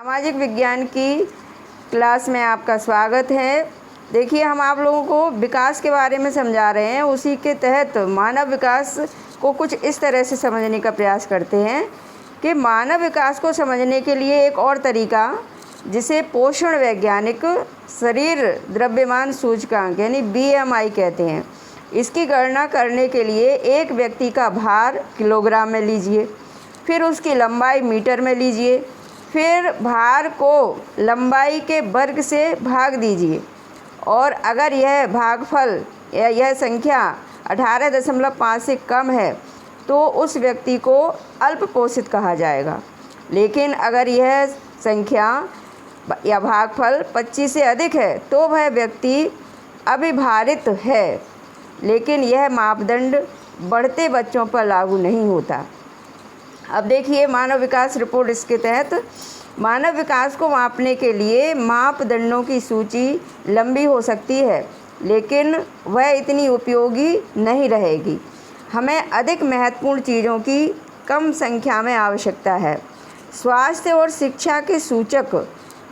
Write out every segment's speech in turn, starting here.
सामाजिक विज्ञान की क्लास में आपका स्वागत है। देखिए, हम आप लोगों को विकास के बारे में समझा रहे हैं। उसी के तहत मानव विकास को कुछ इस तरह से समझने का प्रयास करते हैं कि मानव विकास को समझने के लिए एक और तरीका, जिसे पोषण वैज्ञानिक शरीर द्रव्यमान सूचकांक यानी BMI कहते हैं, इसकी गणना करने के लिए एक व्यक्ति का भार किलोग्राम में लीजिए, फिर उसकी लंबाई मीटर में लीजिए, फिर भार को लंबाई के वर्ग से भाग दीजिए और अगर यह भागफल या यह संख्या 18.5 से कम है तो उस व्यक्ति को अल्पपोषित कहा जाएगा। लेकिन अगर यह संख्या या भागफल 25 से अधिक है तो वह व्यक्ति अभिभारित है। लेकिन यह मापदंड बढ़ते बच्चों पर लागू नहीं होता। अब देखिए, मानव विकास रिपोर्ट इसके तहत मानव विकास को मापने के लिए मापदंडों की सूची लंबी हो सकती है, लेकिन वह इतनी उपयोगी नहीं रहेगी। हमें अधिक महत्वपूर्ण चीज़ों की कम संख्या में आवश्यकता है। स्वास्थ्य और शिक्षा के सूचक,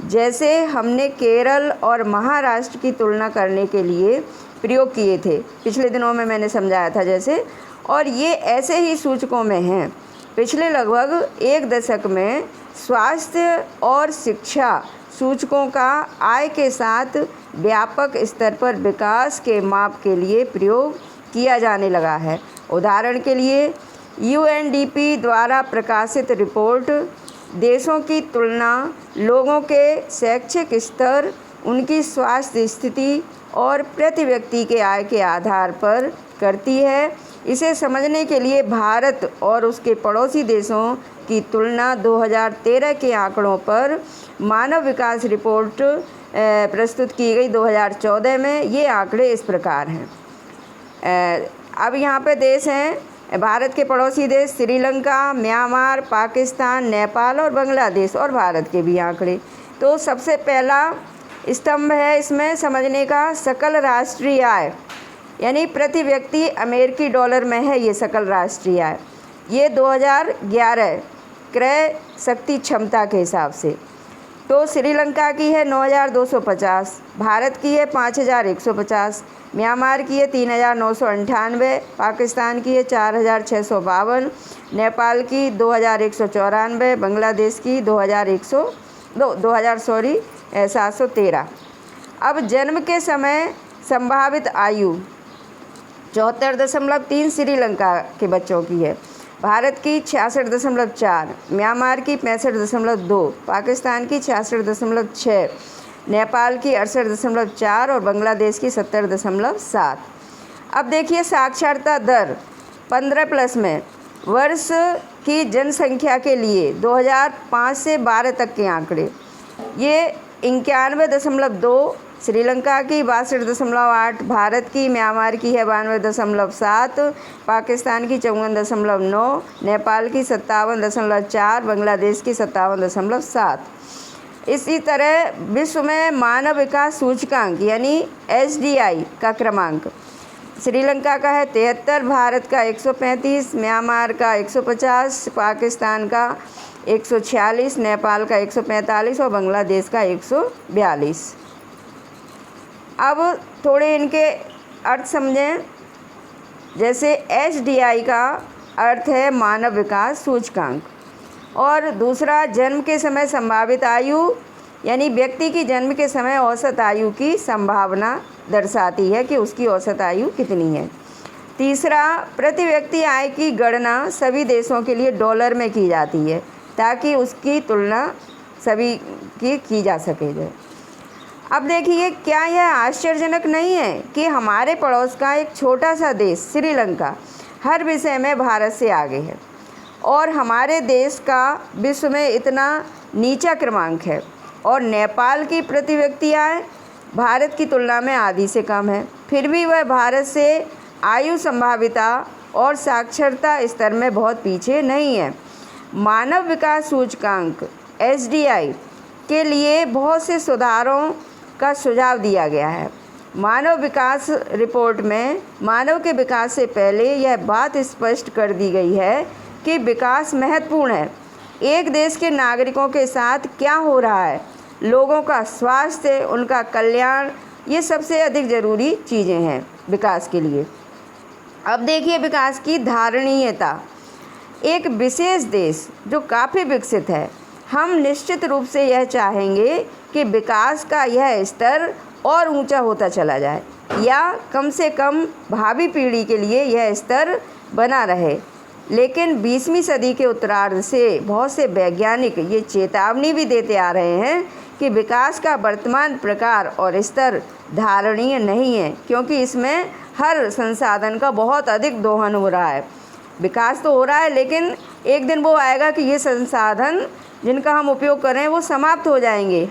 जैसे हमने केरल और महाराष्ट्र की तुलना करने के लिए प्रयोग किए थे, पिछले दिनों में मैंने समझाया था जैसे, और ये ऐसे ही सूचकों में हैं। पिछले लगभग एक दशक में स्वास्थ्य और शिक्षा सूचकों का आय के साथ व्यापक स्तर पर विकास के माप के लिए प्रयोग किया जाने लगा है। उदाहरण के लिए, UNDP द्वारा प्रकाशित रिपोर्ट देशों की तुलना लोगों के शैक्षिक स्तर, उनकी स्वास्थ्य स्थिति और प्रति व्यक्ति के आय के आधार पर करती है। इसे समझने के लिए भारत और उसके पड़ोसी देशों की तुलना 2013 के आंकड़ों पर मानव विकास रिपोर्ट प्रस्तुत की गई 2014 में। ये आंकड़े इस प्रकार हैं। अब यहाँ पे देश हैं भारत के पड़ोसी देश श्रीलंका, म्यांमार, पाकिस्तान, नेपाल और बांग्लादेश, और भारत के भी आंकड़े। तो सबसे पहला स्तंभ है इसमें समझने का सकल राष्ट्रीय आय, यानी प्रति व्यक्ति अमेरिकी डॉलर में है ये सकल राष्ट्रीय आय। ये 2011 क्रय शक्ति क्षमता के हिसाब से। तो श्रीलंका की है 9,250, भारत की है 5,150, म्यांमार की है 3,998, पाकिस्तान की है 4,652, नेपाल की 2,194, बांग्लादेश की 713। अब जन्म के समय संभावित आयु 74.3 श्रीलंका के बच्चों की है, भारत की 66.4, म्यांमार की 65.2, पाकिस्तान की 66.6, नेपाल की 68.4 और बांग्लादेश की 70.7। अब देखिए, साक्षरता दर 15+ में वर्ष की जनसंख्या के लिए 2005 से 12 तक के आंकड़े, ये 91.2, श्रीलंका की 62.8, भारत की म्यांमार की है 92.7, पाकिस्तान की 54.9, नेपाल की 57.4, बांग्लादेश की 57.7। इसी तरह विश्व में मानव विकास सूचकांक यानी HDI का क्रमांक श्रीलंका का है 73, भारत का 135, म्यांमार का 150, पाकिस्तान का 146, नेपाल का 145 और बांग्लादेश का 142। अब थोड़े इनके अर्थ समझें। जैसे HDI का अर्थ है मानव विकास सूचकांक, और दूसरा जन्म के समय संभावित आयु, यानी व्यक्ति की जन्म के समय औसत आयु की संभावना दर्शाती है कि उसकी औसत आयु कितनी है। तीसरा, प्रति व्यक्ति आय की गणना सभी देशों के लिए डॉलर में की जाती है ताकि उसकी तुलना सभी की जा सके। अब देखिए, क्या यह आश्चर्यजनक नहीं है कि हमारे पड़ोस का एक छोटा सा देश श्रीलंका हर विषय में भारत से आगे है, और हमारे देश का विश्व में इतना नीचा क्रमांक है, और नेपाल की प्रति व्यक्ति आय भारत की तुलना में आधी से कम है। फिर भी वह भारत से आयु संभाविता और साक्षरता स्तर में बहुत पीछे नहीं है। मानव विकास सूचकांक HDI के लिए बहुत से सुधारों का सुझाव दिया गया है। मानव विकास रिपोर्ट में मानव के विकास से पहले यह बात स्पष्ट कर दी गई है कि विकास महत्वपूर्ण है, एक देश के नागरिकों के साथ क्या हो रहा है, लोगों का स्वास्थ्य, उनका कल्याण, ये सबसे अधिक ज़रूरी चीज़ें हैं विकास के लिए। अब देखिए विकास की धारणीयता। एक विशेष देश जो काफ़ी विकसित है, हम निश्चित रूप से यह चाहेंगे कि विकास का यह स्तर और ऊंचा होता चला जाए, या कम से कम भावी पीढ़ी के लिए यह स्तर बना रहे। लेकिन 20वीं सदी के उत्तरार्ध से बहुत से वैज्ञानिक ये चेतावनी भी देते आ रहे हैं कि विकास का वर्तमान प्रकार और स्तर धारणीय नहीं है, क्योंकि इसमें हर संसाधन का बहुत अधिक दोहन हो रहा है। विकास तो हो रहा है, लेकिन एक दिन वो आएगा कि ये संसाधन जिनका हम उपयोग कर रहे हैं वो समाप्त हो जाएंगे।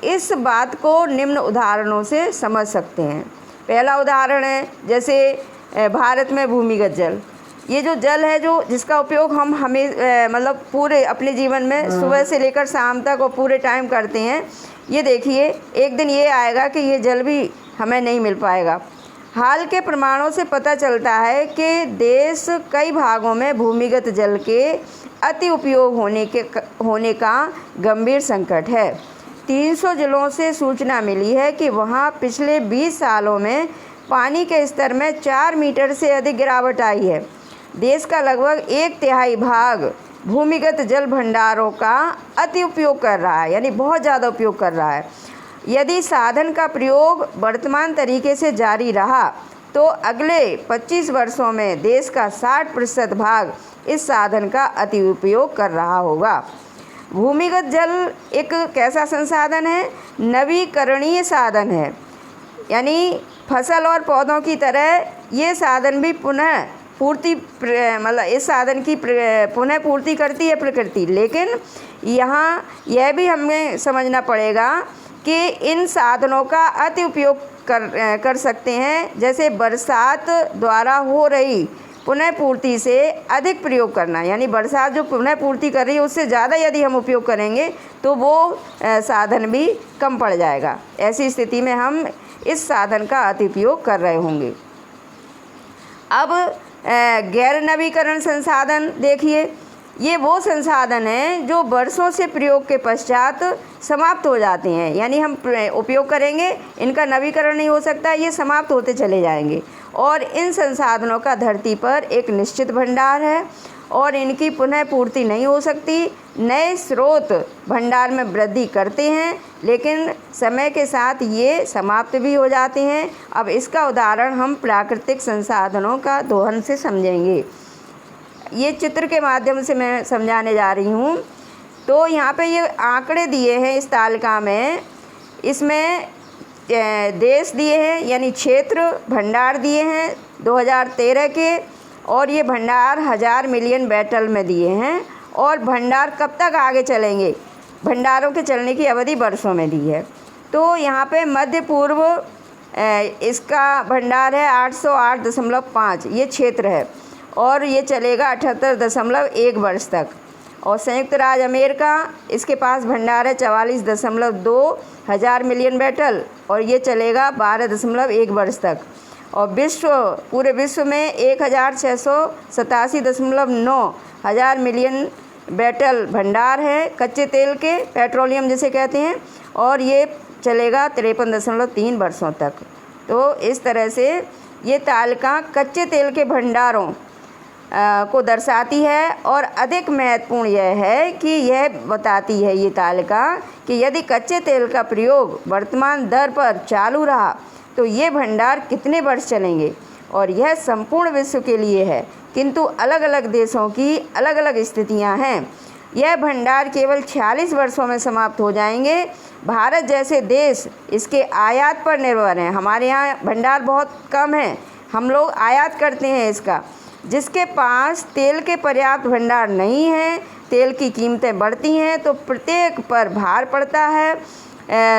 इस बात को निम्न उदाहरणों से समझ सकते हैं। पहला उदाहरण है जैसे भारत में भूमिगत जल। ये जो जल है जो जिसका उपयोग हम मतलब पूरे अपने जीवन में सुबह से लेकर शाम तक और पूरे टाइम करते हैं, ये देखिए एक दिन ये आएगा कि ये जल भी हमें नहीं मिल पाएगा। हाल के प्रमाणों से पता चलता है कि देश कई भागों में भूमिगत जल के अति उपयोग होने का गंभीर संकट है। 300 जिलों से सूचना मिली है कि वहां पिछले 20 सालों में पानी के स्तर में 4 मीटर से अधिक गिरावट आई है। देश का लगभग 1/3 भाग भूमिगत जल भंडारों का अति उपयोग कर रहा है, यानी बहुत ज़्यादा उपयोग कर रहा है। यदि साधन का प्रयोग वर्तमान तरीके से जारी रहा तो अगले 25 वर्षों में देश का 60% भाग इस साधन का अति उपयोग कर रहा होगा। भूमिगत जल एक कैसा संसाधन है? नवीकरणीय साधन है, यानी फसल और पौधों की तरह ये साधन भी पुनः पूर्ति मतलब इस साधन की पुनः पूर्ति करती है प्रकृति। लेकिन यहाँ यह भी हमें समझना पड़ेगा कि इन साधनों का अति उपयोग कर सकते हैं, जैसे बरसात द्वारा हो रही पुनः पूर्ति से अधिक प्रयोग करना, यानी बरसात जो पुनः पूर्ति कर रही है उससे ज़्यादा यदि हम उपयोग करेंगे तो वो साधन भी कम पड़ जाएगा। ऐसी स्थिति में हम इस साधन का अति उपयोग कर रहे होंगे। अब गैर नवीकरण संसाधन देखिए, ये वो संसाधन हैं जो वर्षों से प्रयोग के पश्चात समाप्त हो जाते हैं, यानी हम उपयोग करेंगे, इनका नवीकरण नहीं हो सकता, ये समाप्त होते चले जाएंगे। और इन संसाधनों का धरती पर एक निश्चित भंडार है और इनकी पुनः पूर्ति नहीं हो सकती। नए स्रोत भंडार में वृद्धि करते हैं, लेकिन समय के साथ ये समाप्त भी हो जाते हैं। अब इसका उदाहरण हम प्राकृतिक संसाधनों का दोहन से समझेंगे। ये चित्र के माध्यम से मैं समझाने जा रही हूँ। तो यहाँ पे ये आंकड़े दिए हैं इस तालिका में, इसमें देश दिए हैं, यानी क्षेत्र भंडार दिए हैं 2013 के, और ये भंडार 1000 मिलियन बैटल में दिए हैं। और भंडार कब तक आगे चलेंगे, भंडारों के चलने की अवधि वर्षों में दी है। तो यहाँ पे मध्य पूर्व इसका भंडार है 808.5, ये क्षेत्र है, और ये चलेगा 78.1 वर्ष तक। और संयुक्त राज्य अमेरिका, इसके पास भंडार है 44.2 हज़ार मिलियन बैटल, और ये चलेगा 12.1 वर्ष तक। और पूरे विश्व में 1687.9 हज़ार मिलियन बैटल भंडार है कच्चे तेल के, पेट्रोलियम जिसे कहते हैं, और ये चलेगा 53.3 वर्षों तक। तो इस तरह से ये तालिका कच्चे तेल के भंडारों को दर्शाती है। और अधिक महत्वपूर्ण यह है कि यह बताती है ये तालिका कि यदि कच्चे तेल का प्रयोग वर्तमान दर पर चालू रहा तो ये भंडार कितने वर्ष चलेंगे। और यह संपूर्ण विश्व के लिए है, किंतु अलग अलग देशों की अलग अलग स्थितियां हैं। यह भंडार केवल 46 वर्षों में समाप्त हो जाएंगे। भारत जैसे देश इसके आयात पर निर्भर हैं। हमारे यहाँ भंडार बहुत कम है, हम लोग आयात करते हैं इसका। जिसके पास तेल के पर्याप्त भंडार नहीं है, तेल की कीमतें बढ़ती हैं तो प्रत्येक पर भार पड़ता है।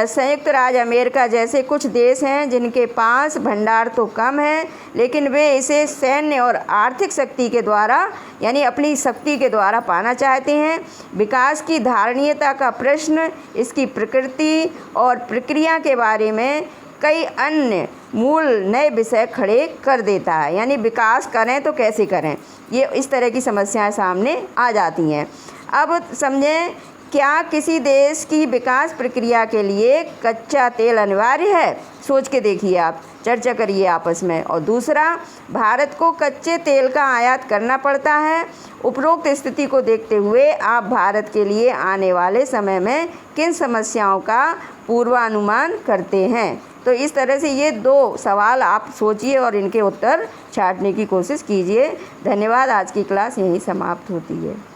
संयुक्त राज्य अमेरिका जैसे कुछ देश हैं जिनके पास भंडार तो कम है, लेकिन वे इसे सैन्य और आर्थिक शक्ति के द्वारा, यानी अपनी शक्ति के द्वारा पाना चाहते हैं। विकास की धारणीयता का प्रश्न इसकी प्रकृति और प्रक्रिया के बारे में कई अन्य मूल नए विषय खड़े कर देता है, यानी विकास करें तो कैसे करें, ये इस तरह की समस्याएं सामने आ जाती हैं। अब समझें, क्या किसी देश की विकास प्रक्रिया के लिए कच्चा तेल अनिवार्य है? सोच के देखिए, आप चर्चा करिए आपस में। और दूसरा, भारत को कच्चे तेल का आयात करना पड़ता है। उपरोक्त स्थिति को देखते हुए आप भारत के लिए आने वाले समय में किन समस्याओं का पूर्वानुमान करते हैं? तो इस तरह से ये 2 सवाल आप सोचिए और इनके उत्तर छांटने की कोशिश कीजिए। धन्यवाद। आज की क्लास यहीं समाप्त होती है।